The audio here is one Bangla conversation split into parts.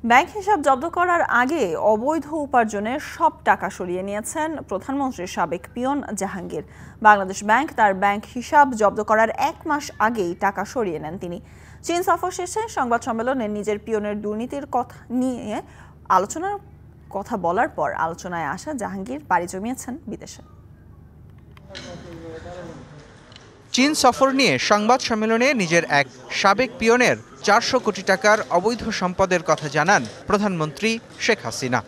ব্যাংক হিসাব জব্দ করার আগে অবৈধ উপার্জনের সব টাকা সরিয়ে নিয়েছেন প্রধানমন্ত্রীর সাবেক পিয়ন জাহাঙ্গীর। বাংলাদেশ ব্যাংক তার ব্যাংক হিসাব জব্দ করার 1 মাস আগেই টাকা সরিয়ে নেন তিনি। চীন সফর শেষে সংবাদ সম্মেলনে নিজের পিয়নের দুর্নীতির কথা নিয়ে কথা বলার পর আলোচনায় আসা জাহাঙ্গীর পাড়ি জমিয়েছেন বিদেশে। চীন সফর নিয়ে সংবাদ সম্মেলনে নিজের এক সাবেক পিয়নের 400 কোটি টাকার অবৈধ সম্পদের কথা জানান প্রধানমন্ত্রী শেখ হাসিনা।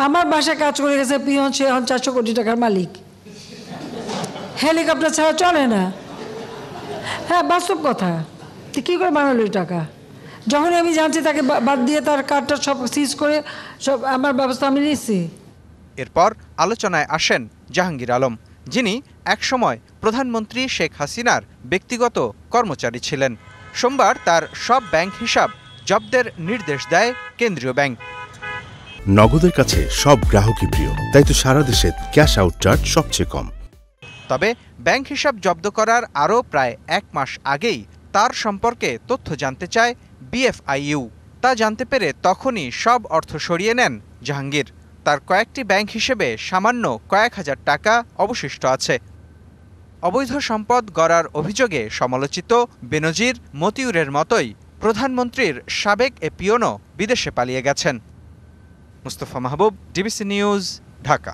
আমার বাসায় কাজ করে গেছে পিয়ন, সে এখন 400 কোটি টাকার মালিক। হেলিকপ্টার ছাড়া চলে না। হ্যাঁ, বাস্তব কথা। কি করে বানালো টাকা? যখন আমি জানছি তাকে বাদ দিয়ে তার কার্ডটা সব সিজ করে সব আমার ব্যবস্থা আমি নিচ্ছি। এরপর আলোচনায় আসেন জাহাঙ্গীর আলম, যিনি একসময় প্রধানমন্ত্রী শেখ হাসিনার ব্যক্তিগত কর্মচারী ছিলেন। সোমবার তার সব ব্যাংক হিসাব জব্দের নির্দেশ দেয় কেন্দ্রীয় ব্যাংক। নগদের কাছে সব গ্রাহকই প্রিয়, তাই তো সারা দেশে ক্যাশ আউট চার্জ সবচেয়ে কম। তবে ব্যাংক হিসাব জব্দ করার আরও প্রায় 1 মাস আগেই তার সম্পর্কে তথ্য জানতে চায় বিএফআইইউ। তা জানতে পেরে তখনই সব অর্থ সরিয়ে নেন জাহাঙ্গীর। তার কয়েকটি ব্যাংক হিসেবে সামান্য কয়েক হাজার টাকা অবশিষ্ট আছে। অবৈধ সম্পদ গড়ার অভিযোগে সমালোচিত বেনজির মতিউরের মতোই প্রধানমন্ত্রীর সাবেক এ পিয়নও বিদেশে পালিয়ে গেছেন। মুস্তফা মাহবুব, ডিবিসি নিউজ, ঢাকা।